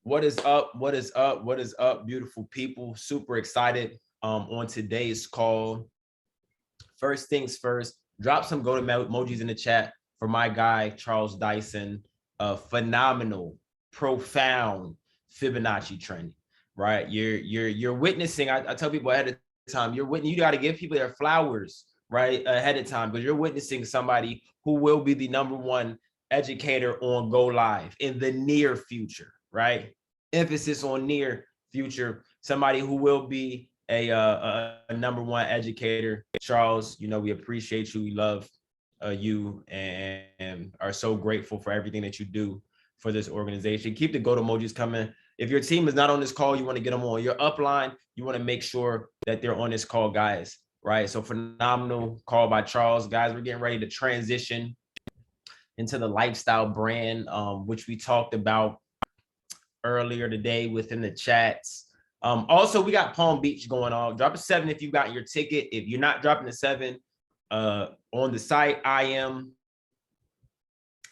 What is up? What is up? What is up, beautiful people? Super excited on today's call. First things first, drop some go to emojis in the chat for my guy Charles Dyson. Phenomenal, profound Fibonacci training, right? You're witnessing. I tell people ahead of time, you got to give people their flowers right ahead of time because you're witnessing somebody who will be the number one educator on Go Live in the near future, right? Emphasis on near future. Somebody who will be a number one educator. Charles, we appreciate you. We love you and are so grateful for everything that you do for this organization. Keep the goat emojis coming. If your team is not on this call, you want to get them on your upline. You want to make sure that they're on this call, guys. Right. So phenomenal call by Charles. Guys, we're getting ready to transition into the lifestyle brand, which we talked about earlier today within the chats. Also, we got Palm Beach going on. Drop a 7 if you got your ticket. If you're not dropping a 7 on the site, I am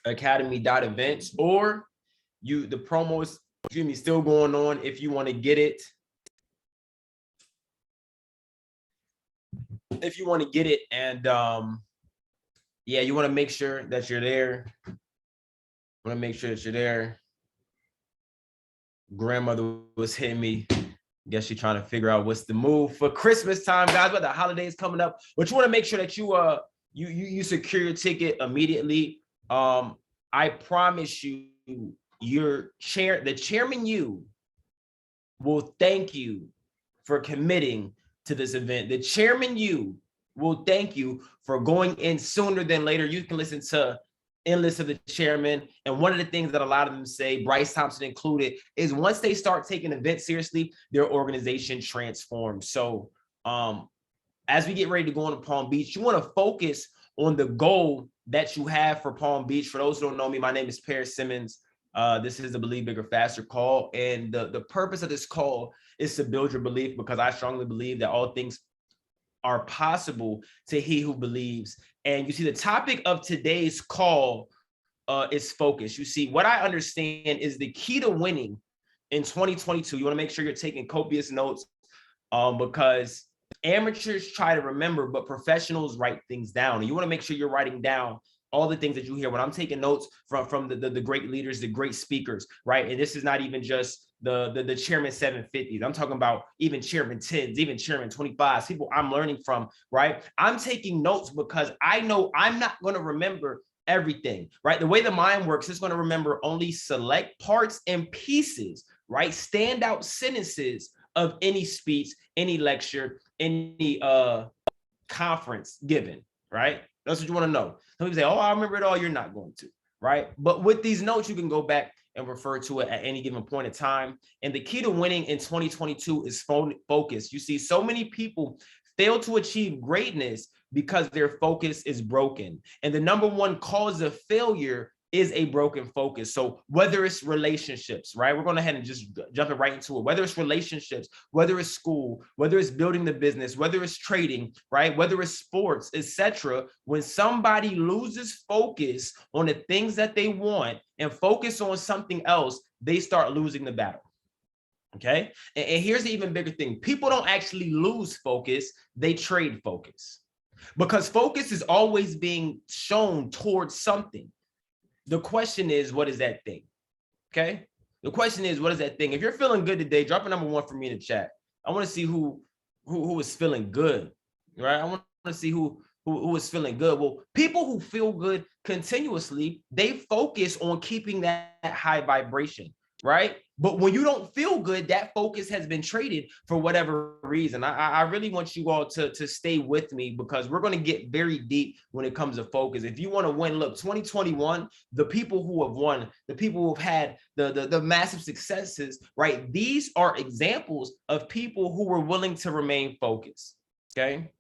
academy.events, or the promo is still going on if you want to get it. If you want to get it, and yeah, you want to make sure that you're there. Grandmother was hitting me. Guess she's trying to figure out what's the move for Christmas time, guys. But the holidays coming up, but you want to make sure that you secure your ticket immediately. I promise you, the chairman, you will thank you for committing to this event. The chairman, you will thank you for going in sooner than later. You can listen to Endless of the Chairman. And one of the things that a lot of them say, Bryce Thompson included, is once they start taking events seriously, their organization transforms. So as we get ready to go on to Palm Beach, you want to focus on the goal that you have for Palm Beach. For those who don't know me, my name is Paris Simmons. This is the Believe Bigger Faster call. And the purpose of this call is to build your belief, because I strongly believe that all things are possible to he who believes. And you see, the topic of today's call is focus. You see, what I understand is the key to winning in 2022. You want to make sure you're taking copious notes because amateurs try to remember, but professionals write things down. And you want to make sure you're writing down all the things that you hear when I'm taking notes from the great leaders, the great speakers, right? And this is not even just the chairman 750s. I'm talking about even chairman 10s, even chairman 25s, people I'm learning from, right? I'm taking notes because I know I'm not going to remember everything, right? The way the mind works, it's going to remember only select parts and pieces, right? Standout sentences of any speech, any lecture, any conference given, right? That's what you want to know. Some people say, oh, I remember it all. You're not going to, right? But with these notes, you can go back and refer to it at any given point in time. And the key to winning in 2022 is focus. You see, so many people fail to achieve greatness because their focus is broken. And the number one cause of failure is a broken focus. So whether it's relationships, right? We're going to head and just jump right into it. Whether it's relationships, whether it's school, whether it's building the business, whether it's trading, right? Whether it's sports, etc. When somebody loses focus on the things that they want and focus on something else, they start losing the battle. Okay. And here's the even bigger thing. People don't actually lose focus. They trade focus, because focus is always being shown towards something. The question is, what is that thing? Okay. The question is, what is that thing? If you're feeling good today, drop a number 1 for me in the chat. I want to see who is feeling good, right? I want to see who is feeling good. Well, people who feel good continuously, they focus on keeping that high vibration, right? But when you don't feel good, that focus has been traded for whatever reason. I really want you all to stay with me, because we're going to get very deep when it comes to focus. If you want to win, look, 2021, the people who have won, the people who have had the massive successes, right? These are examples of people who were willing to remain focused, okay?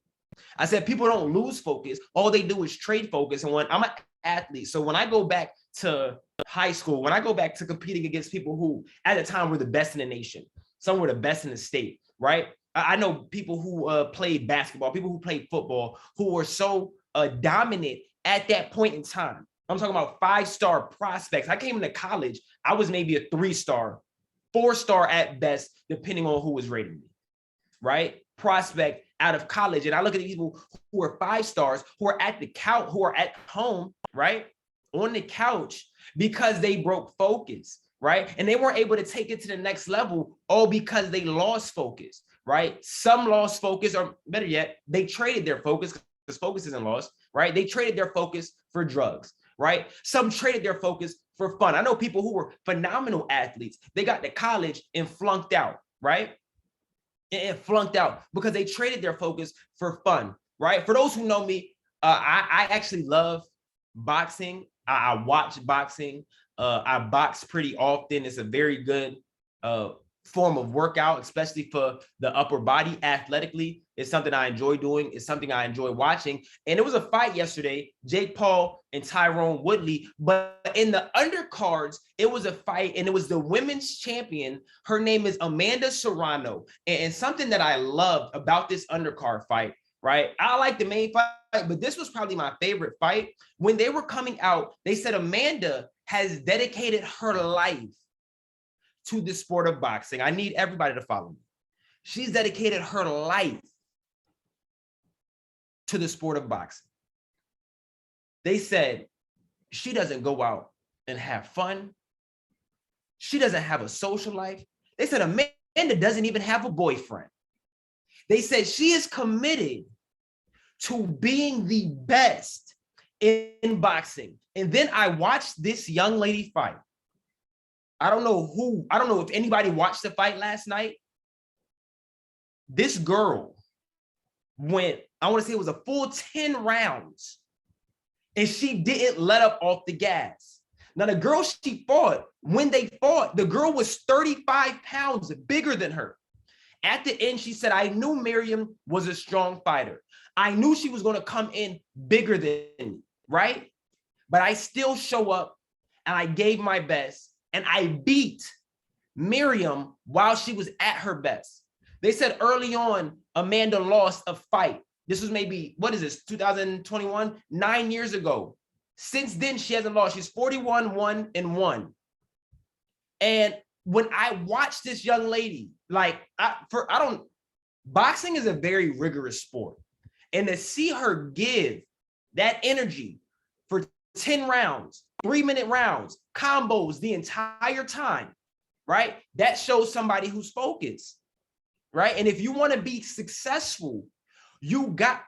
I said people don't lose focus. All they do is trade focus. And when I'm an athlete, so when I go back to high school, when I go back to competing against people who at the time were the best in the nation, some were the best in the state, right? I know people who played basketball, people who played football, who were so dominant at that point in time. I'm talking about 5-star prospects. I came into college, I was maybe a 3-star 4-star at best, depending on who was rating me, right? Prospect out of college. And I look at these people who are 5 stars, who are at the couch, who are at home, right? On the couch because they broke focus, right? And they weren't able to take it to the next level, all because they lost focus, right? Some lost focus, or better yet, they traded their focus, because focus isn't lost, right? They traded their focus for drugs, right? Some traded their focus for fun. I know people who were phenomenal athletes. They got to college and flunked out, right? And flunked out because they traded their focus for fun, right? For those who know me, I actually love boxing. I watch boxing. I box pretty often. It's a very good form of workout, especially for the upper body athletically. It's something I enjoy doing. It's something I enjoy watching. And it was a fight yesterday, Jake Paul and Tyrone Woodley. But in the undercards, it was a fight, and it was the women's champion. Her name is Amanda Serrano. And something that I loved about this undercard fight, right? I like the main fight, but this was probably my favorite fight. When they were coming out, they said Amanda has dedicated her life to the sport of boxing. I need everybody to follow me. She's dedicated her life to the sport of boxing. They said she doesn't go out and have fun. She doesn't have a social life. They said Amanda doesn't even have a boyfriend. They said she is committed to being the best in boxing. And then I watched this young lady fight. I don't know if anybody watched the fight last night. This girl went, I want to say it was a full 10 rounds, and she didn't let up off the gas. Now, the girl she fought, when they fought, the girl was 35 pounds bigger than her. At the end, she said, I knew Miriam was a strong fighter. I knew she was going to come in bigger than me, right? But I still show up, and I gave my best, and I beat Miriam while she was at her best. They said early on, Amanda lost a fight. This was maybe, 2021? 9 years ago. Since then, she hasn't lost. She's 41-1-1. And when I watch this young lady, boxing is a very rigorous sport. And to see her give that energy for 10 rounds, 3-minute rounds, combos the entire time, right? That shows somebody who's focused, right? And if you want to be successful, you got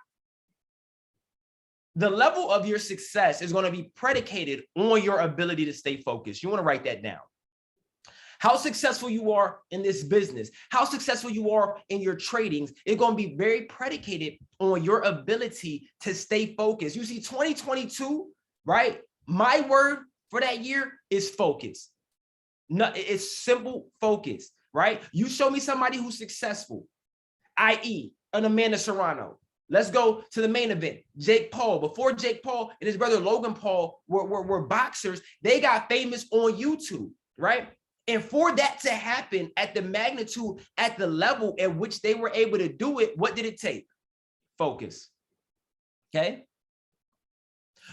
the level of your success is going to be predicated on your ability to stay focused. You want to write that down. How successful you are in this business, how successful you are in your tradings, is going to be very predicated on your ability to stay focused. You see, 2022, right? My word for that year is focus. No, it's simple focus, right? You show me somebody who's successful, i.e. an Amanda Serrano. Let's go to the main event. Jake Paul. Before Jake Paul and his brother Logan Paul were boxers, they got famous on YouTube, right? And for that to happen at the magnitude, at the level at which they were able to do it, what did it take? Focus. Okay?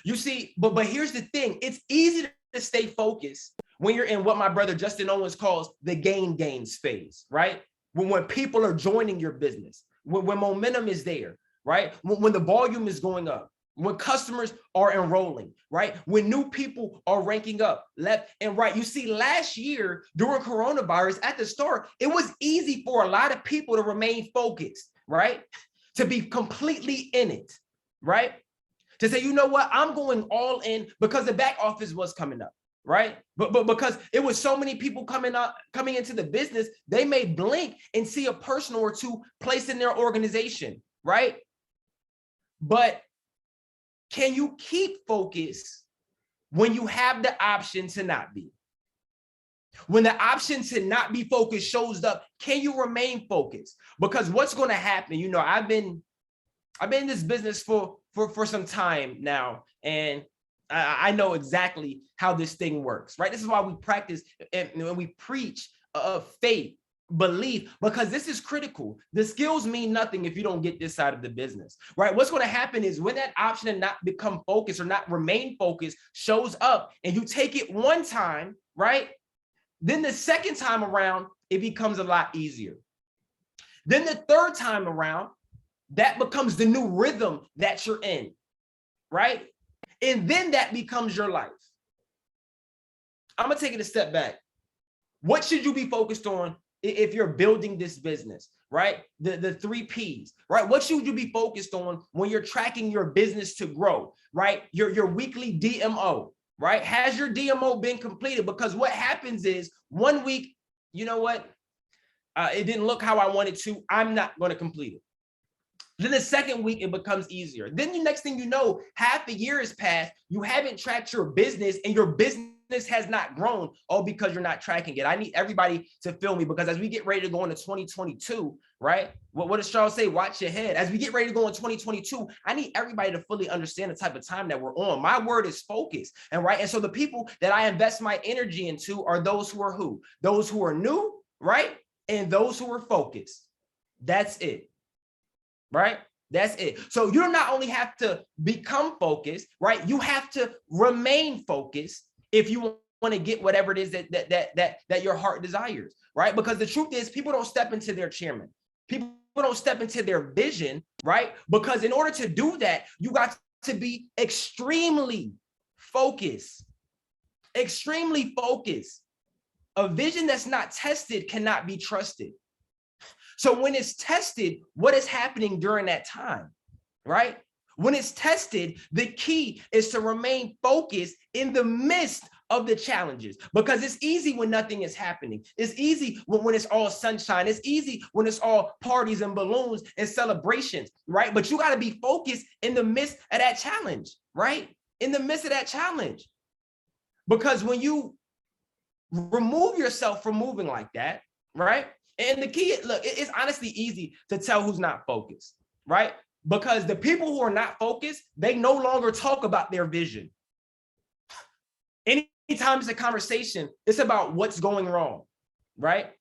You see, but here's the thing. It's easy to stay focused when you're in what my brother Justin Owens calls the gains phase, right? When people are joining your business, when momentum is there, right? When the volume is going up, when customers are enrolling, right? When new people are ranking up left and right. You see, last year during coronavirus at the start, it was easy for a lot of people to remain focused, right? To be completely in it, right? To say, you know what, I'm going all in because the back office was coming up, right? But because it was so many people coming into the business, they may blink and see a person or two placed in their organization, right? But can you keep focus when you have the option to not be? When the option to not be focused shows up, can you remain focused? Because what's going to happen, you know, I've been in this business for some time now, and I know exactly how this thing works, right? This is why we practice and we preach faith, belief, because this is critical. The skills mean nothing if you don't get this side of the business, right? What's going to happen is when that option to not become focused or not remain focused shows up and you take it one time, right? Then the second time around, it becomes a lot easier. Then the third time around, that becomes the new rhythm that you're in, right? And then that becomes your life. I'm gonna take it a step back. What should you be focused on if you're building this business, right? The 3 Ps, right? What should you be focused on when you're tracking your business to grow, right? Your weekly DMO, right? Has your DMO been completed? Because what happens is 1 week, you know what? It didn't look how I wanted to. I'm not going to complete it. Then the second week, it becomes easier. Then the next thing you know, half a year has passed. You haven't tracked your business and your business has not grown, all because you're not tracking it. I need everybody to feel me, because as we get ready to go into 2022, right? What does Charles say? Watch your head. As we get ready to go in 2022, I need everybody to fully understand the type of time that we're on. My word is focus. And right. And so the people that I invest my energy into are those who are who? Those who are new, right? And those who are focused. That's it. Right? That's it. So you not only have to become focused, right? You have to remain focused if you want to get whatever it is that your heart desires, right? Because the truth is, people don't step into their chairman. People don't step into their vision, right? Because in order to do that, you got to be extremely focused. Extremely focused. A vision that's not tested cannot be trusted. So when it's tested, what is happening during that time, right? When it's tested, the key is to remain focused in the midst of the challenges, because it's easy when nothing is happening. It's easy when it's all sunshine. It's easy when it's all parties and balloons and celebrations, right? But you got to be focused in the midst of that challenge, right? In the midst of that challenge. Because when you remove yourself from moving like that, right? And the key, look, it's honestly easy to tell who's not focused, right? Because the people who are not focused, they no longer talk about their vision. Anytime it's a conversation, it's about what's going wrong, right?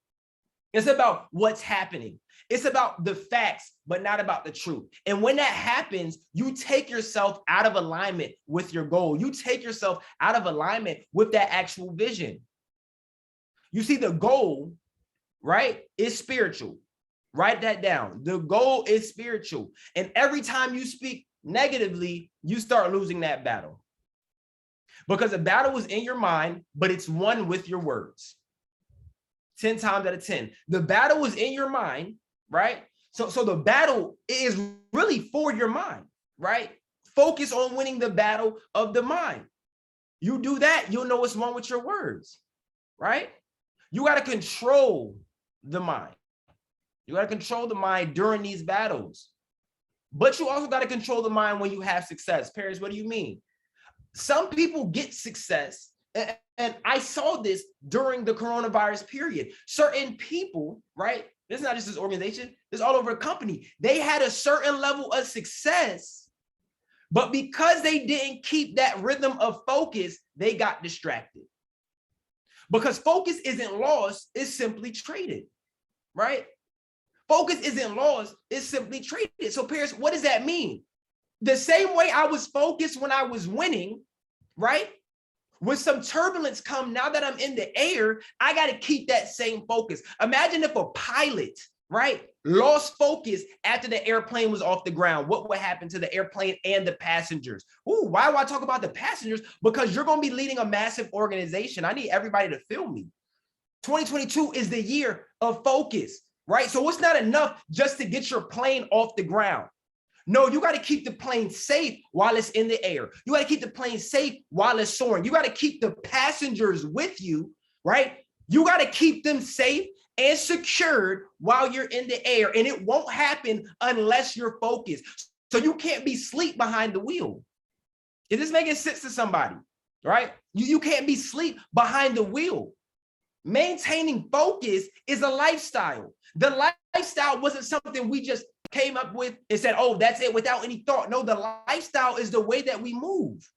It's about what's happening. It's about the facts, but not about the truth. And when that happens, you take yourself out of alignment with your goal. You take yourself out of alignment with that actual vision. You see, the goal, right, is spiritual. Write that down. The goal is spiritual. And every time you speak negatively, you start losing that battle. Because the battle is in your mind, but it's won with your words. 10 times out of 10. The battle is in your mind, right? So the battle is really for your mind, right? Focus on winning the battle of the mind. You do that, you'll know what's wrong with your words, right? You got to control the mind. You got to control the mind during these battles. But you also got to control the mind when you have success. Paris, what do you mean? Some people get success, and I saw this during the coronavirus period. Certain people, right? This is not just this organization, this is all over a company. They had a certain level of success, but because they didn't keep that rhythm of focus, they got distracted. Because focus isn't lost, it's simply traded, right? Focus isn't lost, it's simply traded. So Paris, what does that mean? The same way I was focused when I was winning, right? When some turbulence come, now that I'm in the air, I got to keep that same focus. Imagine if a pilot, right, lost focus after the airplane was off the ground. What would happen to the airplane and the passengers? Ooh, why do I talk about the passengers? Because you're going to be leading a massive organization. I need everybody to feel me. 2022 is the year of focus, right? So it's not enough just to get your plane off the ground. No, you got to keep the plane safe while it's in the air. You got to keep the plane safe while it's soaring. You got to keep the passengers with you, right? You got to keep them safe and secured while you're in the air. And it won't happen unless you're focused. So you can't be asleep behind the wheel. Is this making sense to somebody, right? You can't be asleep behind the wheel. Maintaining focus is a lifestyle. The lifestyle wasn't something we just came up with and said, oh, that's it, without any thought. No, the lifestyle is the way that we move.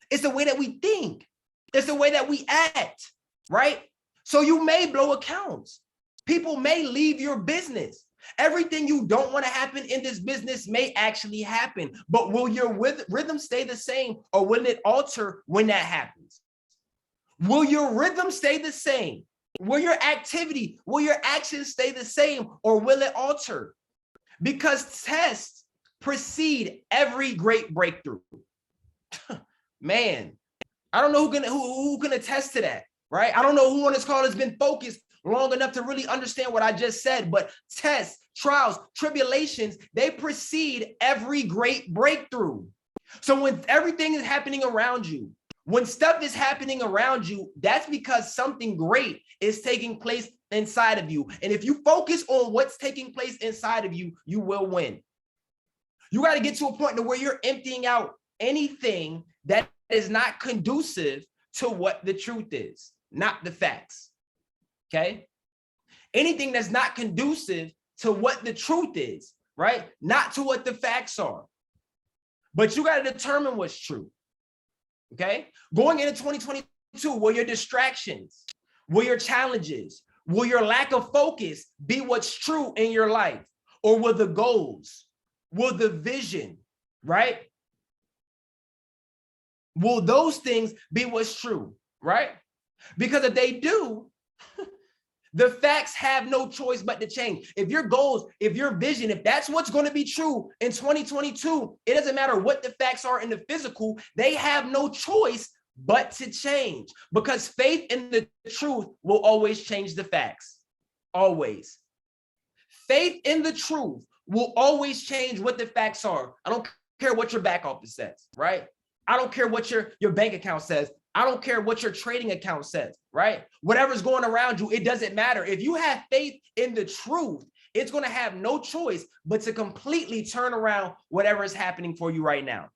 It's the way that we think. It's the way that we act, right? So you may blow accounts. People may leave your business. Everything you don't want to happen in this business may actually happen, but will your rhythm stay the same, or will it alter when that happens? Will your rhythm stay the same Will your activity, will your actions stay the same, or will it alter? Because tests precede every great breakthrough. Man, I don't know who can attest to that, right? I don't know who on this call has been focused long enough to really understand what I just said, but tests, trials, tribulations, they precede every great breakthrough. So when everything is happening around you, when stuff is happening around you, that's because something great is taking place inside of you. And if you focus on what's taking place inside of you, you will win. You got to get to a point to where you're emptying out anything that is not conducive to what the truth is, not the facts. Okay? Anything that's not conducive to what the truth is, right? Not to what the facts are. But you got to determine what's true. Okay? Going into 2022, will your distractions, will your challenges, will your lack of focus be what's true in your life? Or will the goals, will the vision, right? Will those things be what's true, right? Because if they do, the facts have no choice but to change. If your goals, if your vision, if that's what's going to be true in 2022, it doesn't matter what the facts are in the physical, they have no choice but to change, because faith in the truth will always change the facts. Always. Faith in the truth will always change what the facts are. I don't care what your back office says, right? I don't care what your bank account says. I don't care what your trading account says, right? Whatever's going around you, it doesn't matter. If you have faith in the truth, it's going to have no choice but to completely turn around whatever is happening for you right now.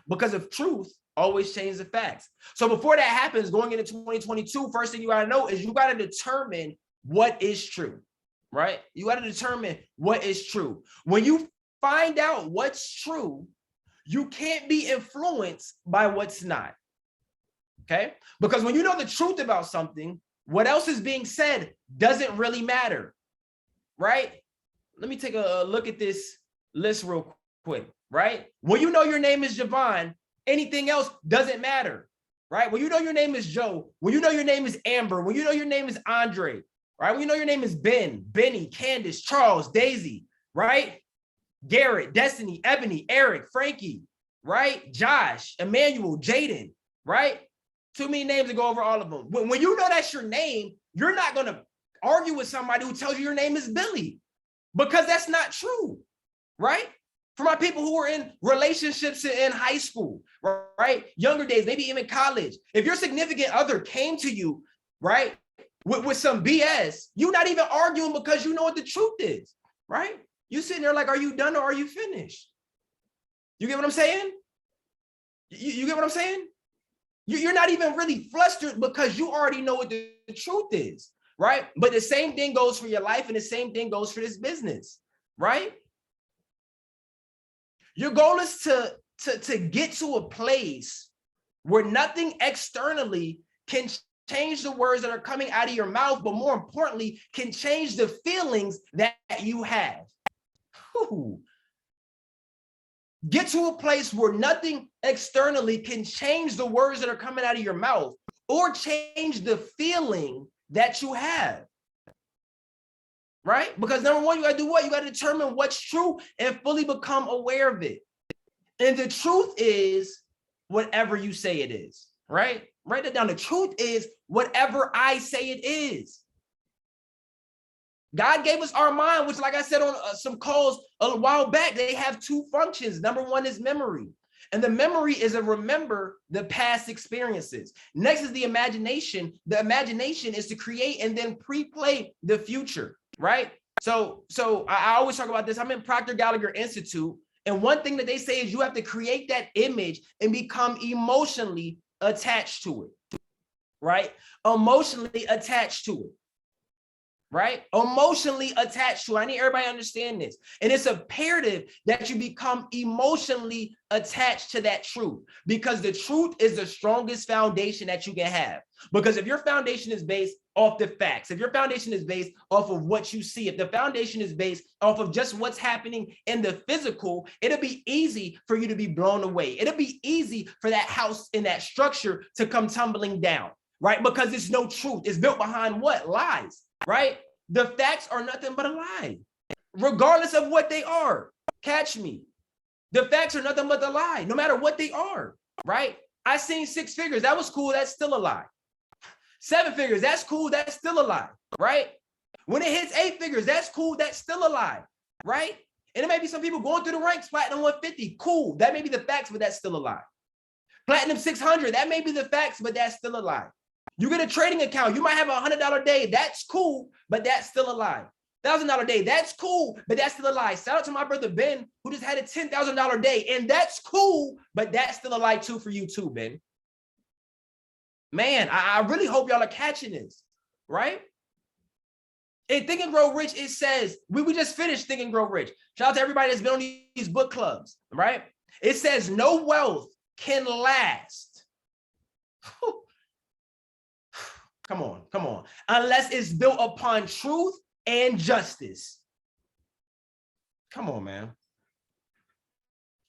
Because of truth always changes the facts. So before that happens, going into 2022, first thing you got to know is you got to determine what is true, right? You got to determine what is true. When you find out what's true, you can't be influenced by what's not, okay? Because when you know the truth about something, what else is being said doesn't really matter, right? Let me take a look at this list real quick, right? When you know your name is Javon, anything else doesn't matter, right? When you know your name is Joe, when you know your name is Amber, when you know your name is Andre, right? When you know your name is Ben, Benny, Candace, Charles, Daisy, right? Garrett, Destiny, Ebony, Eric, Frankie, right? Josh, Emmanuel, Jaden, right? Too many names to go over all of them. When you know that's your name, you're not going to argue with somebody who tells you your name is Billy, because that's not true, right? For my people who are in relationships in high school, right? Younger days, maybe even college. If your significant other came to you, right, with some BS, you're not even arguing because you know what the truth is, right? You sitting there like, are you done or are you finished? You get what I'm saying? You get what I'm saying? You're not even really flustered because you already know what the truth is, right? But the same thing goes for your life, and the same thing goes for this business, right? Your goal is to get to a place where nothing externally can change the words that are coming out of your mouth, but more importantly, can change the feelings that you have. Ooh. Get to a place where nothing externally can change the words that are coming out of your mouth or change the feeling that you have, right? Because number one, you got to do what? You got to determine what's true and fully become aware of it. And the truth is whatever you say it is, right? Write it down. The truth is whatever I say it is. God gave us our mind, which, like I said on some calls a while back, they have two functions. Number one is memory. And the memory is to remember the past experiences. Next is the imagination. The imagination is to create and then pre-play the future, right? So I always talk about this. I'm in Proctor Gallagher Institute. And one thing that they say is you have to create that image and become emotionally attached to it, right? Emotionally attached to it. Right? Emotionally attached to it. I need everybody to understand this. And it's imperative that you become emotionally attached to that truth, because the truth is the strongest foundation that you can have. Because if your foundation is based off the facts, if your foundation is based off of what you see, if the foundation is based off of just what's happening in the physical, it'll be easy for you to be blown away. It'll be easy for that house and that structure to come tumbling down. right? Because it's no truth. It's built behind what? Lies, right? The facts are nothing but a lie, regardless of what they are. Catch me. The facts are nothing but a lie, no matter what they are, right? I seen 6 figures. That was cool. That's still a lie. 7 figures. That's cool. That's still a lie, right? When it hits 8 figures, that's cool. That's still a lie, right? And it may be some people going through the ranks, platinum 150. Cool. That may be the facts, but that's still a lie. Platinum 600. That may be the facts, but that's still a lie. You get a trading account. You might have a $100 day. That's cool, but that's still a lie. $1,000 day. That's cool, but that's still a lie. Shout out to my brother Ben, who just had a $10,000 day, and that's cool, but that's still a lie too for you too, Ben. Man, I really hope y'all are catching this, right? In Think and Grow Rich, it says, we just finished Think and Grow Rich. Shout out to everybody that's been on these book clubs, right? It says no wealth can last. Come on. Unless it's built upon truth and justice. Come on, man.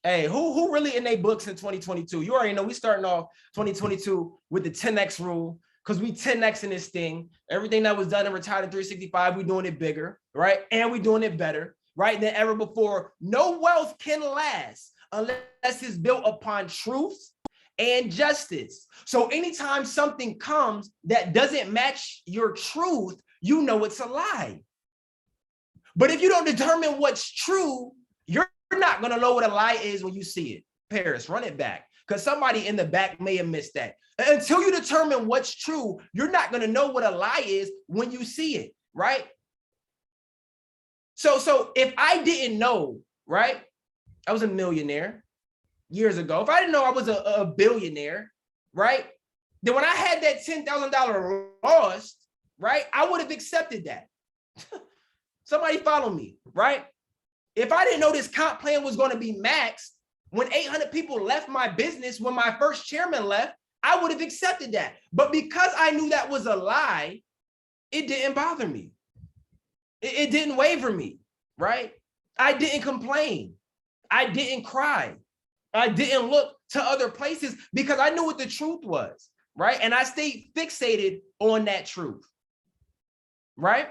Hey, who really in their books in 2022? You already know we starting off 2022 with the 10X rule, because we 10X in this thing. Everything that was done and retired in 365, we doing it bigger, right? And we doing it better, right, than ever before. No wealth can last unless it's built upon truth and justice. So anytime something comes that doesn't match your truth, you know it's a lie. But if you don't determine what's true, you're not going to know what a lie is when you see it. Paris, run it back, because somebody in the back may have missed that. Until you determine what's true, you're not going to know what a lie is when you see it, right? So if I didn't know, right, I was a millionaire years ago. If I didn't know I was a billionaire, right, then when I had that $10,000 loss, right, I would have accepted that. Somebody follow me, right? If I didn't know this comp plan was going to be maxed, when 800 people left my business, when my first chairman left, I would have accepted that. But because I knew that was a lie, it didn't bother me. It didn't waver me, right? I didn't complain. I didn't cry. I didn't look to other places because I knew what the truth was, right? And I stayed fixated on that truth, right?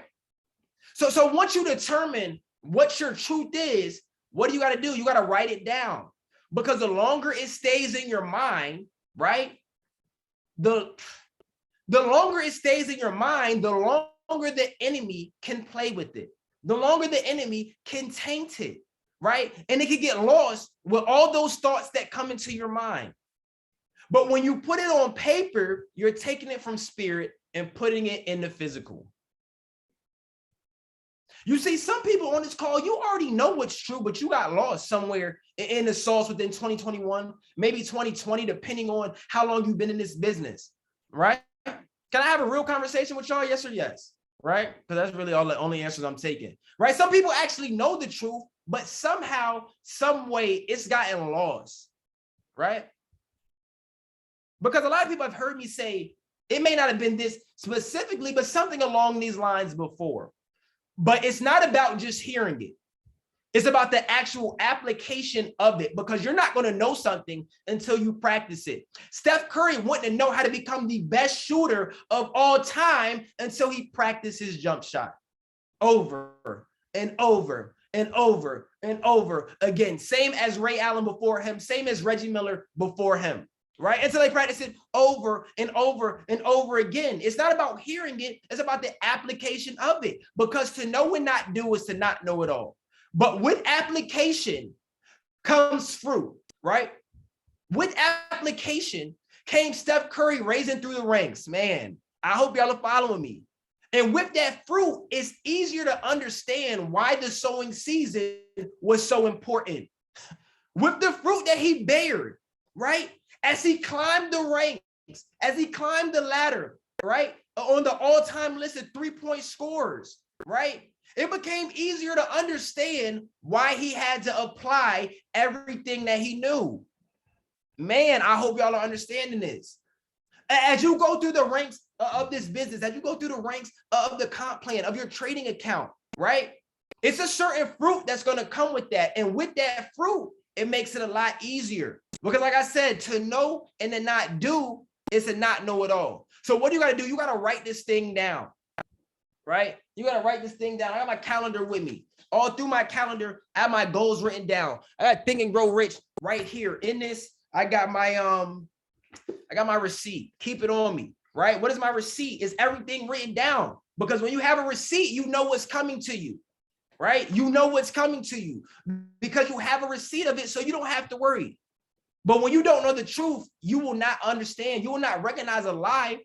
So once you determine what your truth is, what do you got to do? You got to write it down, because the longer it stays in your mind, right? The longer it stays in your mind, the longer the enemy can play with it. The longer the enemy can taint it, right? And it can get lost with all those thoughts that come into your mind. But when you put it on paper, you're taking it from spirit and putting it in the physical. You see, some people on this call, you already know what's true, but you got lost somewhere in the sauce within 2021, maybe 2020, depending on how long you've been in this business, right? Can I have a real conversation with y'all? Yes or yes, right? Because that's really all the only answers I'm taking, right? Some people actually know the truth, but somehow, some way, it's gotten lost, right? Because a lot of people have heard me say, it may not have been this specifically, but something along these lines before. But it's not about just hearing it. It's about the actual application of it, because you're not going to know something until you practice it. Steph Curry wanted to know how to become the best shooter of all time until he practiced his jump shot over and over and over and over again. Same as Ray Allen before him, same as Reggie Miller before him. Right? Until they practice it over and over and over again. It's not about hearing it. It's about the application of it. Because to know and not do is to not know it all. But with application comes fruit, right? With application came Steph Curry raising through the ranks. Man, I hope y'all are following me. And with that fruit, it's easier to understand why the sowing season was so important. With the fruit that he bared, right? As he climbed the ranks, as he climbed the ladder, right? On the all-time list of three-point scorers, right? It became easier to understand why he had to apply everything that he knew. Man, I hope y'all are understanding this. As you go through the ranks of this business, as you go through the ranks of the comp plan, of your trading account, right? It's a certain fruit that's going to come with that. And with that fruit, it makes it a lot easier. Because like I said, to know and to not do is to not know it all. So what do you got to do? You got to write this thing down, right? You got to write this thing down. I got my calendar with me. All through my calendar, I have my goals written down. I got Think and Grow Rich right here. In this, I got my receipt. Keep it on me, right? What is my receipt? Is everything written down? Because when you have a receipt, you know what's coming to you, right? You know what's coming to you because you have a receipt of it, so you don't have to worry. But when you don't know the truth, you will not understand. You will not recognize a lie,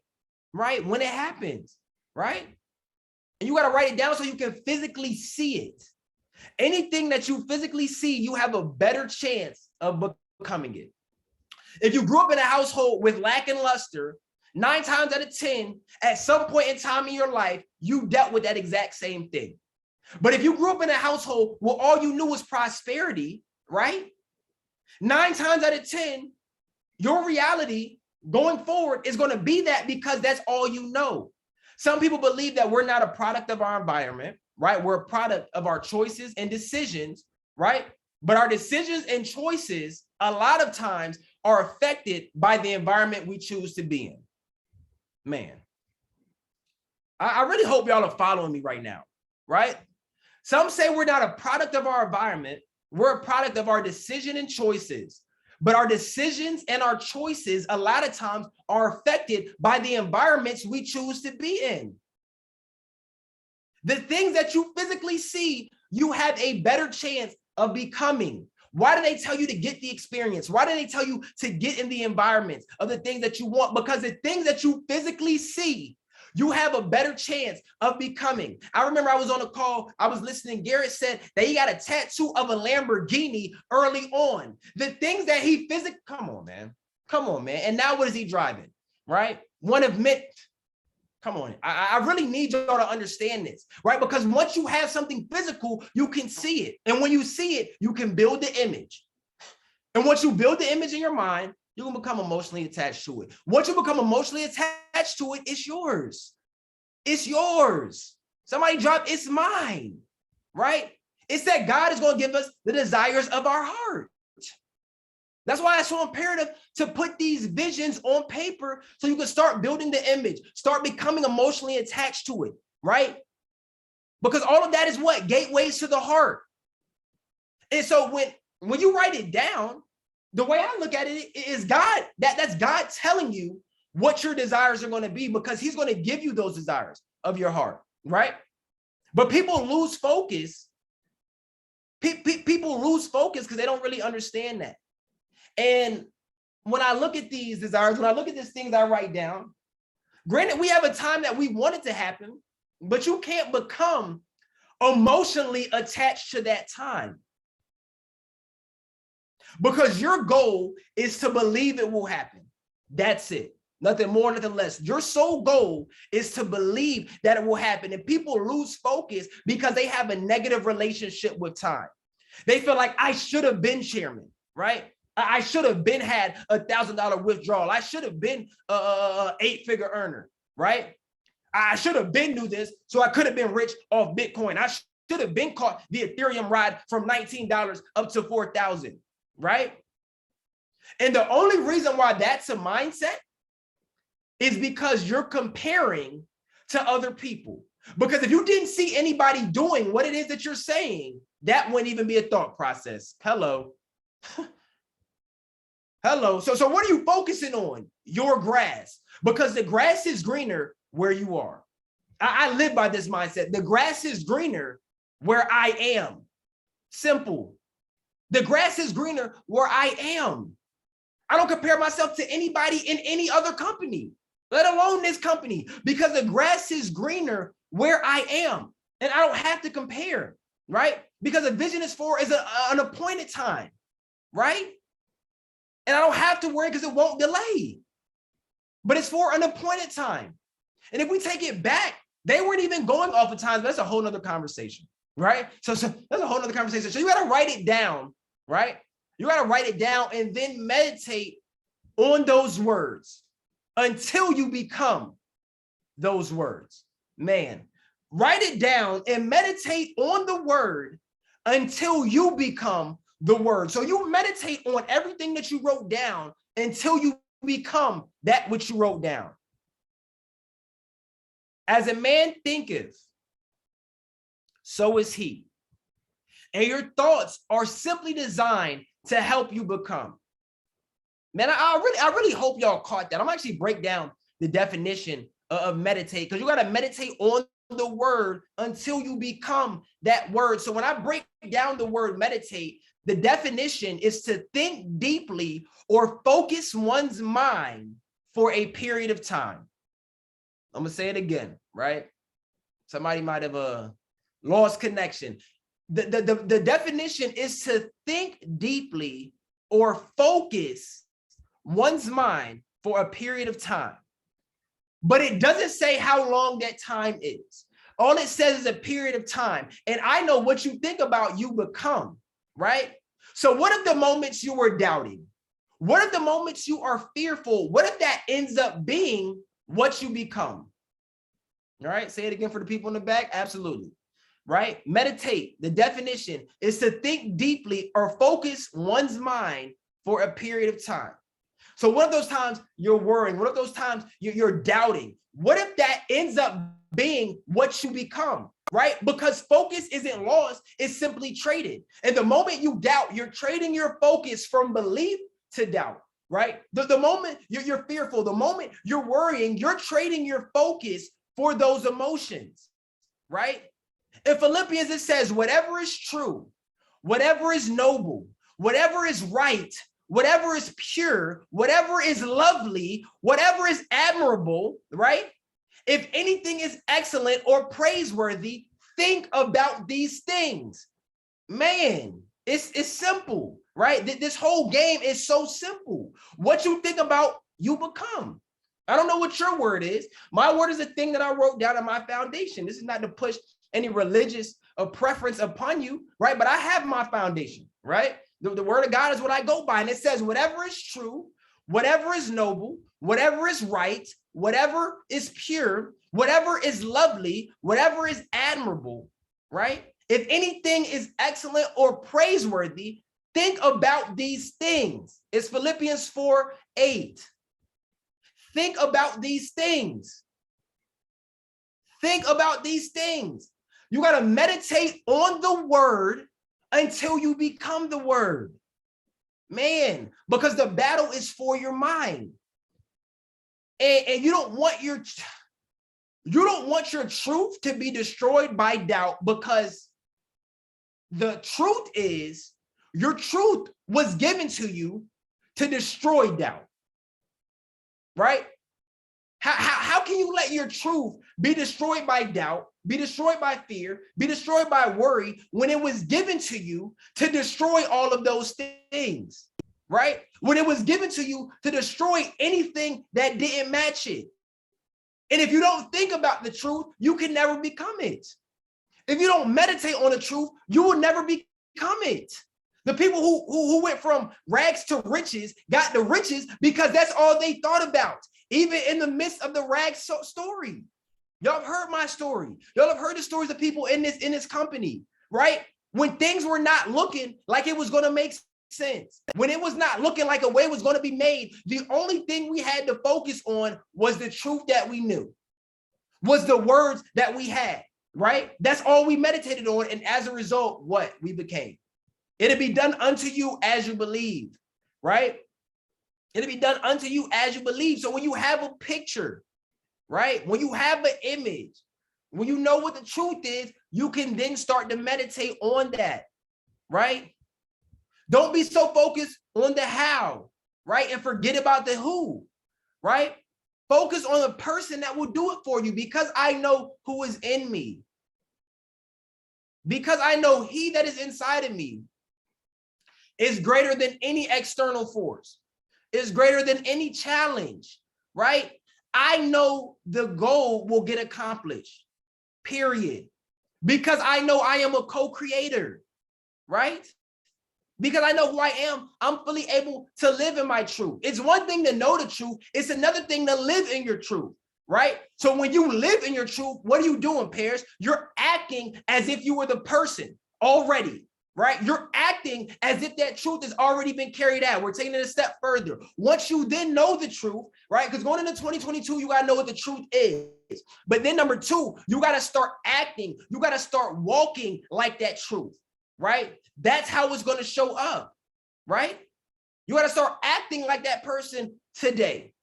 right? When it happens, right? And you got to write it down so you can physically see it. Anything that you physically see, you have a better chance of becoming it. If you grew up in a household with lack and luster, 9 times out of 10, at some point in time in your life, you dealt with that exact same thing. But if you grew up in a household where all you knew was prosperity, right? 9 times out of 10, your reality going forward is going to be that because that's all you know. Some people believe that we're not a product of our environment, right? We're a product of our choices and decisions, right? But our decisions and choices, a lot of times, are affected by the environment we choose to be in. Man, I really hope y'all are following me right now, right? Some say we're not a product of our environment. We're a product of our decision and choices. But our decisions and our choices, a lot of times, are affected by the environments we choose to be in. The things that you physically see, you have a better chance of becoming. Why do they tell you to get the experience? Why do they tell you to get in the environments of the things that you want? Because the things that you physically see, you have a better chance of becoming. I remember I was on a call, I was listening. Garrett said that he got a tattoo of a Lamborghini early on. The things that he physically, come on, man. And now what is he driving, right? One of many. Come on. I really need y'all to understand this, right? Because once you have something physical, you can see it. And when you see it, you can build the image. And once you build the image in your mind, you can become emotionally attached to it. Once you become emotionally attached to it, it's yours. It's yours. Somebody drop, it's mine, right? It's that God is going to give us the desires of our heart. That's why it's so imperative to put these visions on paper so you can start building the image, start becoming emotionally attached to it, right? Because all of that is what? Gateways to the heart. And so when you write it down, the way I look at it is God, that's God telling you what your desires are going to be because he's going to give you those desires of your heart, right? But people lose focus. People lose focus because they don't really understand that. And when I look at these desires, when I look at these things I write down, granted, we have a time that we want it to happen, but you can't become emotionally attached to that time. Because your goal is to believe it will happen. That's it. Nothing more, nothing less. Your sole goal is to believe that it will happen. And people lose focus because they have a negative relationship with time. They feel like I should have been chairman, right? I should have been had $1,000 withdrawal. I should have been a 8-figure earner, right? I should have been do this, so I could have been rich off Bitcoin. I should have been caught the Ethereum ride from $19 up to $4,000, right? And the only reason why that's a mindset is because you're comparing to other people. Because if you didn't see anybody doing what it is that you're saying, that wouldn't even be a thought process. Hello. Hello. So what are you focusing on? Your grass. Because the grass is greener where you are. I live by this mindset. The grass is greener where I am. Simple. The grass is greener where I am. I don't compare myself to anybody in any other company, let alone this company, because the grass is greener where I am. And I don't have to compare, right? Because a vision is an appointed time, right? And I don't have to worry because it won't delay. But it's for an appointed time. And if we take it back, they weren't even going off of time. That's a whole nother conversation, right? So that's a whole nother conversation. So you got to write it down, right? You got to write it down and then meditate on those words until you become those words. Man, write it down and meditate on the word until you become the word. So you meditate on everything that you wrote down until you become that which you wrote down. As a man thinketh, so is he. And your thoughts are simply designed to help you become. Man, I really hope y'all caught that. I'm actually break down the definition of meditate, because you got to meditate on the word until you become that word. So when I break down the word meditate, the definition is to think deeply or focus one's mind for a period of time. I'm gonna say it again, right? Somebody might have lost connection. The definition is to think deeply or focus one's mind for a period of time. But it doesn't say how long that time is. All it says is a period of time. And I know what you think about, you become, right? So what if the moments you were doubting? What if the moments you are fearful? What if that ends up being what you become? All right, say it again for the people in the back. Absolutely. Right? Meditate. The definition is to think deeply or focus one's mind for a period of time. So what if those times you're worrying? What if those times you're doubting? What if that ends up being what you become, right? Because focus isn't lost, it's simply traded. And the moment you doubt, you're trading your focus from belief to doubt, right? The moment you're fearful, the moment you're worrying, you're trading your focus for those emotions, right? In Philippians, it says, whatever is true, whatever is noble, whatever is right, whatever is pure, whatever is lovely, whatever is admirable, right? If anything is excellent or praiseworthy, think about these things. Man, it's simple, right? This whole game is so simple. What you think about, you become. I don't know what your word is. My word is a thing that I wrote down on my foundation. This is not to push any religious preference upon you, right? But I have my foundation, right? The word of God is what I go by. And it says, whatever is true, whatever is noble, whatever is right, whatever is pure, whatever is lovely, whatever is admirable, right? If anything is excellent or praiseworthy, think about these things. It's Philippians 4:8. Think about these things. Think about these things. You got to meditate on the word until you become the word. Man, because the battle is for your mind. And you don't want your truth to be destroyed by doubt, because the truth is your truth was given to you to destroy doubt. Right? How can you let your truth be destroyed by doubt, be destroyed by fear, be destroyed by worry, when it was given to you to destroy all of those things, right? When it was given to you to destroy anything that didn't match it. And if you don't think about the truth, you can never become it. If you don't meditate on the truth, you will never become it. The people who went from rags to riches got the riches because that's all they thought about, even in the midst of the rags story. Y'all have heard my story. Y'all have heard the stories of people in this company, right? When things were not looking like it was going to make sense, when it was not looking like a way was going to be made, the only thing we had to focus on was the truth that we knew, was the words that we had, right? That's all we meditated on. And as a result, what we became. It'll be done unto you as you believe, right? It'll be done unto you as you believe. So when you have a picture, right? When you have an image, when you know what the truth is, you can then start to meditate on that, right? Don't be so focused on the how, right? And forget about the who, right? Focus on the person that will do it for you, because I know who is in me. Because I know he that is inside of me is greater than any external force, is greater than any challenge, right? I know the goal will get accomplished, period. Because I know I am a co-creator, right? Because I know who I am, I'm fully able to live in my truth. It's one thing to know the truth. It's another thing to live in your truth, right? So when you live in your truth, what are you doing, Paris? You're acting as if you were the person already, right? You're acting as if that truth has already been carried out. We're taking it a step further. Once you then know the truth, right? Because going into 2022, you got to know what the truth is. But then number two, you got to start acting. You got to start walking like that truth, right? That's how it's going to show up, right? You got to start acting like that person today,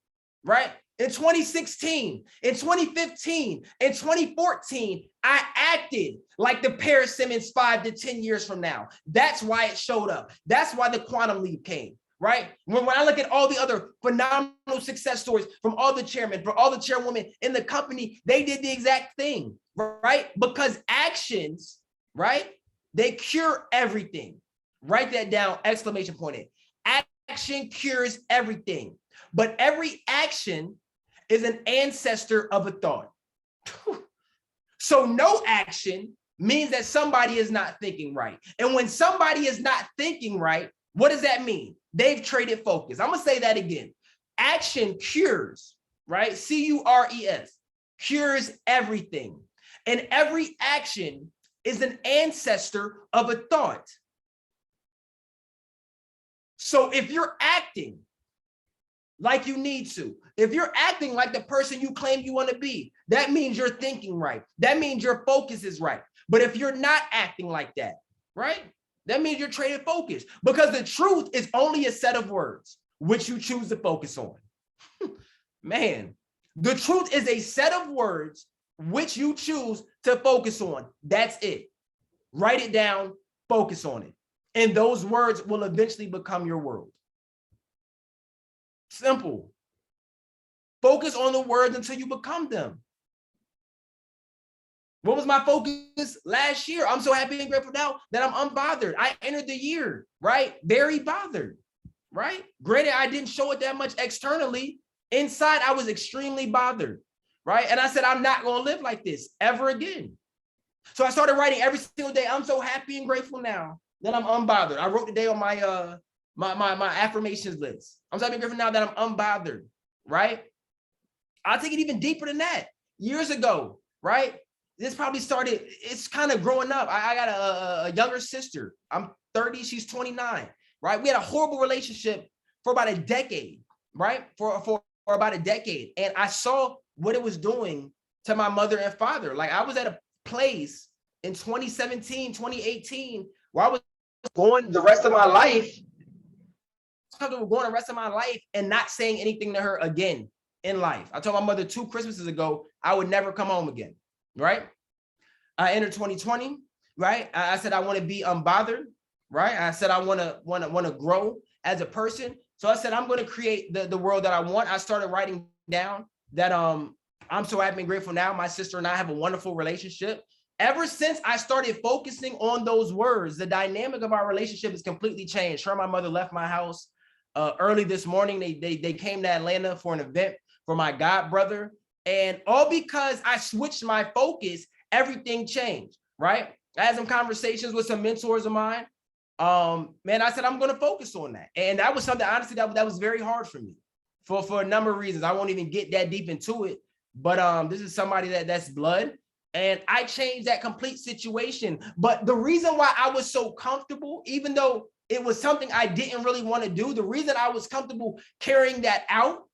right? In 2016, in 2015, in 2014, I acted like the Paris Simmons 5 to 10 years from now. That's why it showed up. That's why the quantum leap came, right? When I look at all the other phenomenal success stories from all the chairmen, from all the chairwomen in the company, they did the exact thing, right? Because actions, right? They cure everything. Write that down, exclamation point in. Action cures everything, but every action is an ancestor of a thought. So no action means that somebody is not thinking right. And when somebody is not thinking right, what does that mean? They've traded focus. I'm gonna say that again. Action cures, right? C-U-R-E-S, cures everything. And every action is an ancestor of a thought. So if you're acting like you need to, if you're acting like the person you claim you want to be, that means you're thinking right. That means your focus is right. But if you're not acting like that, right, that means you're trading focus, because the truth is only a set of words which you choose to focus on. Man, the truth is a set of words which you choose to focus on. That's it. Write it down, focus on it. And those words will eventually become your world. Simple. Focus on the words until you become them. What was my focus last year? I'm so happy and grateful now that I'm unbothered. I entered the year, right? Very bothered, right? Granted, I didn't show it that much externally. Inside, I was extremely bothered, right? And I said, I'm not going to live like this ever again. So I started writing every single day. I'm so happy and grateful now that I'm unbothered. I wrote today on my my affirmations list. I'm so happy and grateful now that I'm unbothered, right? I'll take it even deeper than that. Years ago, right? This probably started, it's kind of growing up. I got a younger sister. I'm 30, she's 29, right? We had a horrible relationship for about a decade, right? For about a decade. And I saw what it was doing to my mother and father. Like, I was at a place in 2017, 2018, where I was going the rest of my life, comfortable going the rest of my life and not saying anything to her again in life. I told my mother 2 Christmases ago, I would never come home again, right? I entered 2020, right? I said, I want to be unbothered, right? I said, I want to grow as a person. So I said, I'm going to create the world that I want. I started writing down that I'm so happy and grateful now. My sister and I have a wonderful relationship. Ever since I started focusing on those words, the dynamic of our relationship has completely changed. Her and my mother left my house early this morning. They came to Atlanta for an event for my god brother. And all because I switched my focus, everything changed, right? I had some conversations with some mentors of mine. Man, I said, I'm going to focus on that. And that was something, honestly, that was very hard for me for a number of reasons. I won't even get that deep into it. But this is somebody that's blood. And I changed that complete situation. But the reason why I was so comfortable, even though it was something I didn't really want to do, the reason I was comfortable carrying that out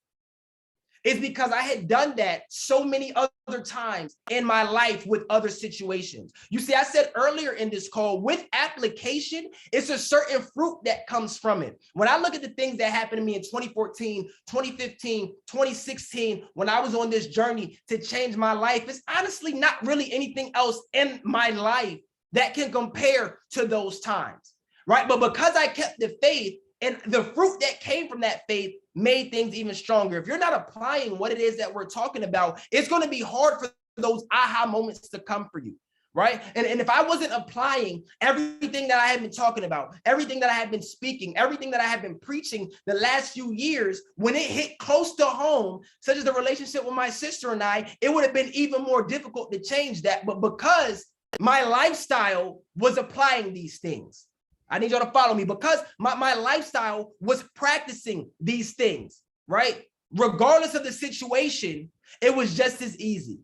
is because I had done that so many other times in my life with other situations. You see, I said earlier in this call, with application, it's a certain fruit that comes from it. When I look at the things that happened to me in 2014, 2015, 2016, when I was on this journey to change my life, it's honestly not really anything else in my life that can compare to those times, right? But because I kept the faith, and the fruit that came from that faith made things even stronger. If you're not applying what it is that we're talking about, it's going to be hard for those aha moments to come for you, right? And if I wasn't applying everything that I had been talking about, everything that I had been speaking, everything that I had been preaching the last few years, when it hit close to home, such as the relationship with my sister and I, it would have been even more difficult to change that. But because my lifestyle was applying these things, I need y'all to follow me, because my lifestyle was practicing these things, right? Regardless of the situation, it was just as easy,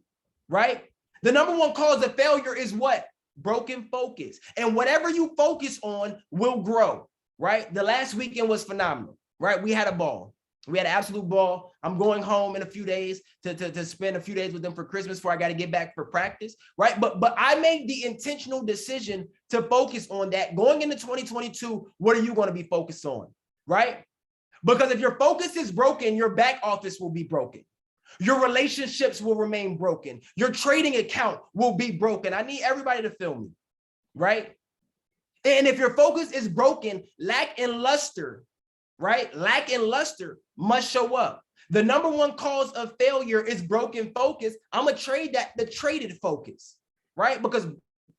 right? The number one cause of failure is what? Broken focus. And whatever you focus on will grow, right? The last weekend was phenomenal, right? We had a ball. We had an absolute ball. I'm going home in a few days to spend a few days with them for Christmas before I got to get back for practice, right? But I made the intentional decision to focus on that. Going into 2022, what are you going to be focused on, right? Because if your focus is broken, your back office will be broken. Your relationships will remain broken. Your trading account will be broken. I need everybody to feel me, right? And if your focus is broken, lack and luster, right? Lack and luster must show up. The number one cause of failure is broken focus. I'm gonna trade that, the traded focus, right? Because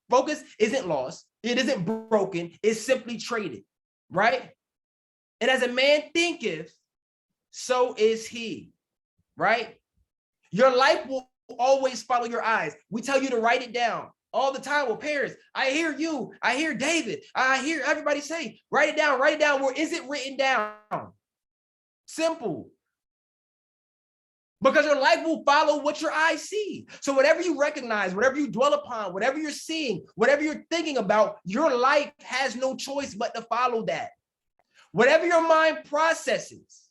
focus isn't lost. It isn't broken. It's simply traded, right? And as a man thinketh, so is he, right? Your life will always follow your eyes. We tell you to write it down all the time. Well, parents, I hear you. I hear David. I hear everybody say, write it down, write it down. Where is it written down? Simple. Because your life will follow what your eyes see. So whatever you recognize, whatever you dwell upon, whatever you're seeing, whatever you're thinking about, your life has no choice but to follow that. Whatever your mind processes,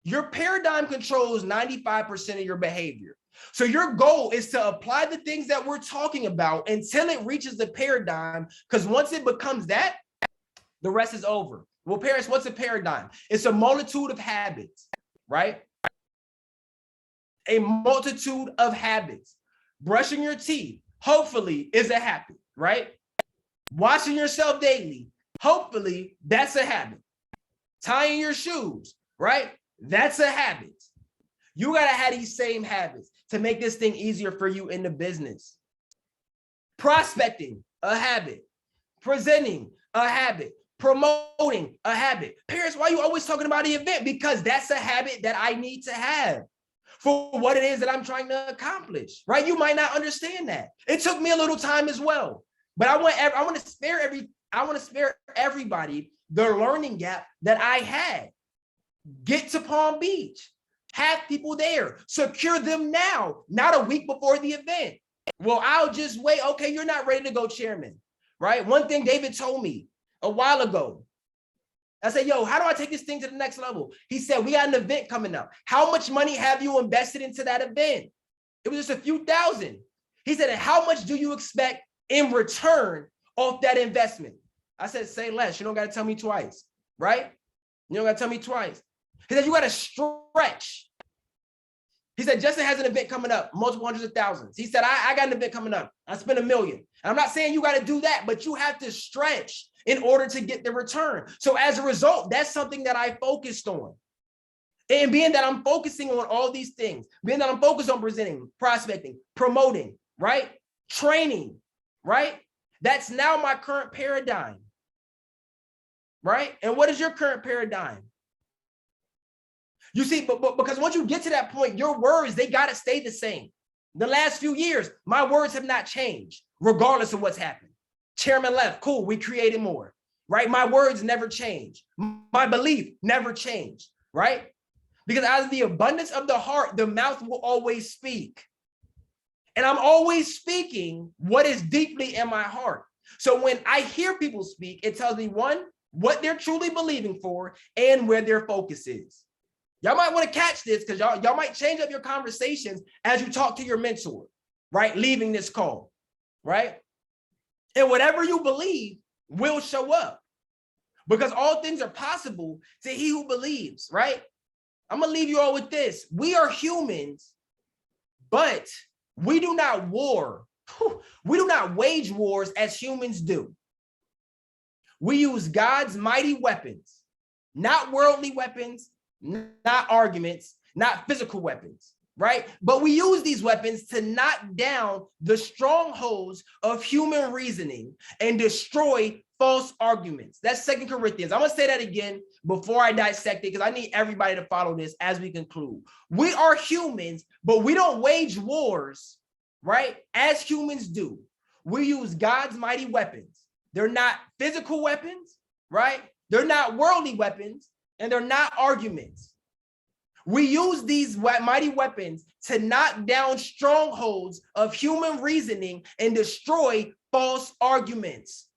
your paradigm controls 95% of your behavior. So your goal is to apply the things that we're talking about until it reaches the paradigm, because once it becomes that, the rest is over. Well, parents, what's a paradigm? It's a multitude of habits, right? A multitude of habits. Brushing your teeth, hopefully, is a habit, right? Washing yourself daily, hopefully, that's a habit. Tying your shoes, right? That's a habit. You got to have these same habits to make this thing easier for you in the business. Prospecting, a habit. Presenting, a habit. Promoting, a habit. Parents, why are you always talking about the event? Because that's a habit that I need to have for what it is that I'm trying to accomplish, right? You might not understand that. It took me a little time as well, but I want to spare everybody the learning gap that I had. Get to Palm Beach, have people there, secure them now, not a week before the event. Well, I'll just wait. Okay, you're not ready to go chairman, right? One thing David told me a while ago, I said, yo, how do I take this thing to the next level? He said, we got an event coming up. How much money have you invested into that event? It was just a few thousand. He said, and how much do you expect in return off that investment? I said, say less. You don't got to tell me twice, right? You don't got to tell me twice. He said, you got to stretch. He said, Justin has an event coming up, multiple hundreds of thousands. He said, I got an event coming up. I spent $1 million. And I'm not saying you got to do that, but you have to stretch in order to get the return. So as a result, that's something that I focused on. And being that I'm focusing on all these things, being that I'm focused on presenting, prospecting, promoting, right? Training, right? That's now my current paradigm, right? And what is your current paradigm? You see, but because once you get to that point, your words, they got to stay the same. The last few years, my words have not changed, regardless of what's happened. Chairman left, cool, we created more, right? My words never change. My belief never changed, right? Because out of the abundance of the heart, the mouth will always speak. And I'm always speaking what is deeply in my heart. So when I hear people speak, it tells me, one, what they're truly believing for and where their focus is. Y'all might want to catch this because y'all might change up your conversations as you talk to your mentor, right? Leaving this call, right? And whatever you believe will show up because all things are possible to he who believes, right? I'm going to leave you all with this. We are humans, but we do not war. We do not wage wars as humans do. We use God's mighty weapons, not worldly weapons, not arguments, not physical weapons, right? But we use these weapons to knock down the strongholds of human reasoning and destroy false arguments. That's 2 Corinthians. I'm going to say that again before I dissect it because I need everybody to follow this as we conclude. We are humans, but we don't wage wars, right? As humans do. We use God's mighty weapons. They're not physical weapons, right? They're not worldly weapons. And they're not arguments. We use these mighty weapons to knock down strongholds of human reasoning and destroy false arguments.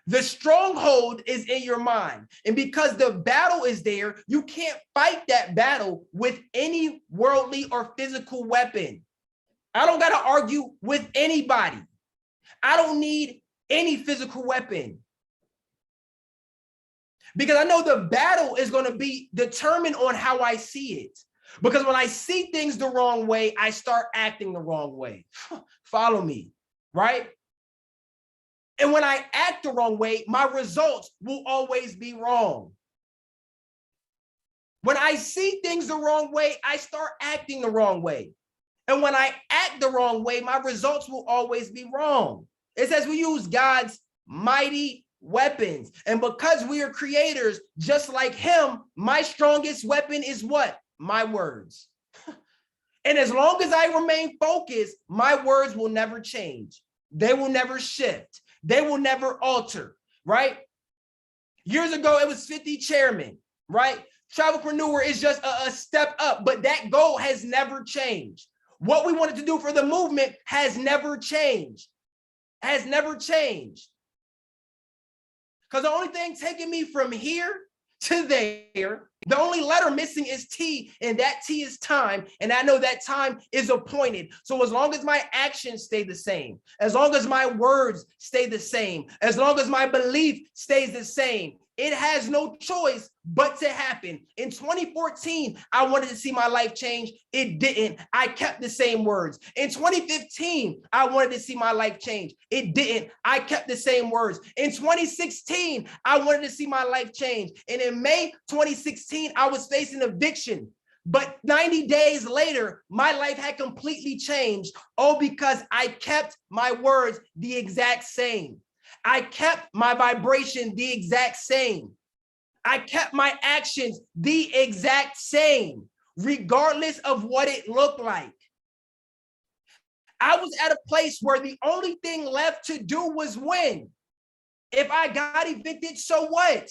The stronghold is in your mind. And because the battle is there, you can't fight that battle with any worldly or physical weapon. I don't got to argue with anybody. I don't need any physical weapon. Because I know the battle is going to be determined on how I see it. Because when I see things the wrong way, I start acting the wrong way. Follow me, right? And when I act the wrong way, my results will always be wrong. When I see things the wrong way, I start acting the wrong way. And when I act the wrong way, my results will always be wrong. It says we use God's mighty weapons. And because we are creators, just like him, my strongest weapon is what? My words. And as long as I remain focused, my words will never change. They will never shift. They will never alter, right? Years ago, it was 50 chairmen, right? Travelpreneur is just a step up, but that goal has never changed. What we wanted to do for the movement has never changed, has never changed. Because the only thing taking me from here to there, the only letter missing is T, and that T is time. And I know that time is appointed. So as long as my actions stay the same, as long as my words stay the same, as long as my belief stays the same, it has no choice but to happen. In 2014, I wanted to see my life change. It didn't. I kept the same words. In 2015, I wanted to see my life change. It didn't. I kept the same words. In 2016, I wanted to see my life change. And in May 2016, I was facing eviction. But 90 days later, my life had completely changed, all because I kept my words the exact same. I kept my vibration the exact same. I kept my actions the exact same, regardless of what it looked like. I was at a place where the only thing left to do was win. If I got evicted, so what?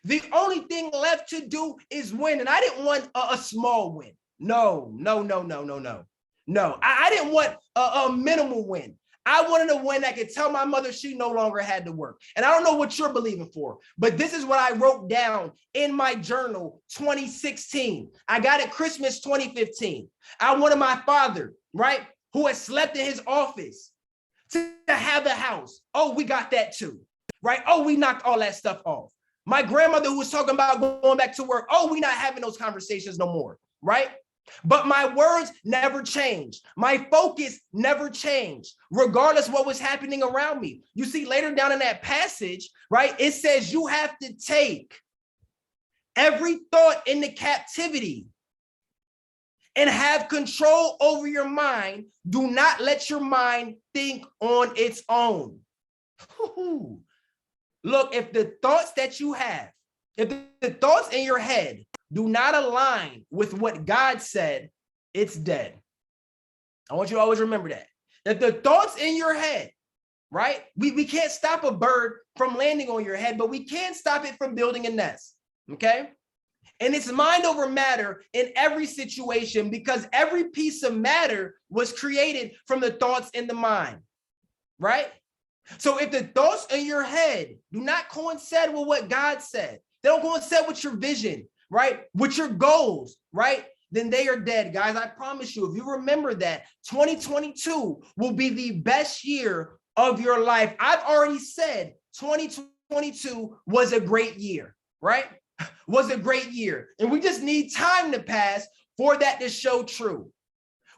The only thing left to do is win. And I didn't want a small win. No. I didn't want a minimal win. I wanted a win that could tell my mother she no longer had to work. And I don't know what you're believing for, but this is what I wrote down in my journal 2016. I got it Christmas 2015. I wanted my father, right, who had slept in his office, to have a house. Oh, we got that too, right? Oh, we knocked all that stuff off. My grandmother who was talking about going back to work. Oh, we're not having those conversations no more, right? But my words never changed. My focus never changed, regardless what was happening around me. You see, later down in that passage, right, it says you have to take every thought into captivity and have control over your mind. Do not let your mind think on its own. Look, if the thoughts that you have, if the thoughts in your head do not align with what God said, it's dead. I want you to always remember that. That the thoughts in your head, right? We can't stop a bird from landing on your head, but we can stop it from building a nest, okay? And it's mind over matter in every situation, because every piece of matter was created from the thoughts in the mind, right? So if the thoughts in your head do not coincide with what God said, they don't coincide with your vision, right? With your goals, right? Then they are dead, guys. I promise you, if you remember that, 2022 will be the best year of your life. I've already said 2022 was a great year, right? Was a great year. And we just need time to pass for that to show true.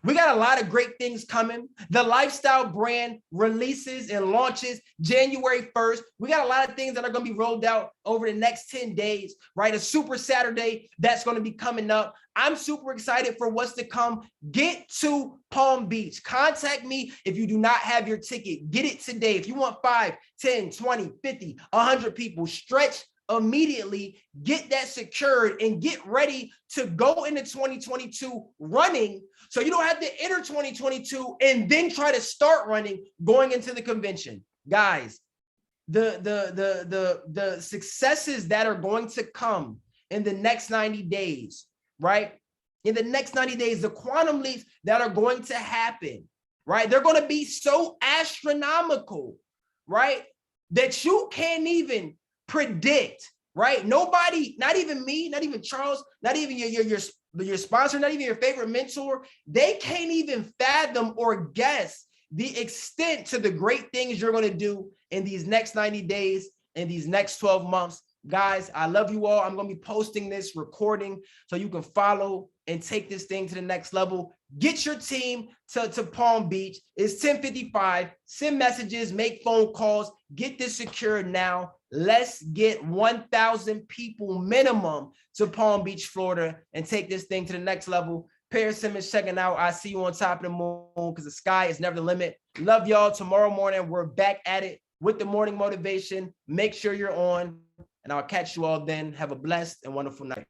We got a lot of great things coming. The lifestyle brand releases and launches January 1st. We got a lot of things that are going to be rolled out over the next 10 days, right? A Super Saturday that's going to be coming up. I'm super excited for what's to come. Get to Palm Beach. Contact me if you do not have your ticket. Get it today. If you want 5, 10, 20, 50, 100 people, stretch immediately, get that secured and get ready to go into 2022 running, so you don't have to enter 2022 and then try to start running going into the convention. Guys, the successes that are going to come in the next 90 days, right? In the next 90 days, the quantum leaps that are going to happen, right? They're going to be so astronomical, right? that you can't even predict, right? Nobody, not even me, not even Charles, not even your sponsor, not even your favorite mentor, they can't even fathom or guess the extent to the great things you're going to do in these next 90 days, in these next 12 months. Guys, I love you all. I'm going to be posting this recording so you can follow and take this thing to the next level. Get your team to Palm Beach. It's 10:55. Send messages, make phone calls, get this secured now. Let's get 1,000 people minimum to Palm Beach, Florida, and take this thing to the next level. Paris Simmons checking out. I see you on top of the moon because the sky is never the limit. Love y'all. Tomorrow morning, we're back at it with the morning motivation. Make sure you're on, and I'll catch you all then. Have a blessed and wonderful night.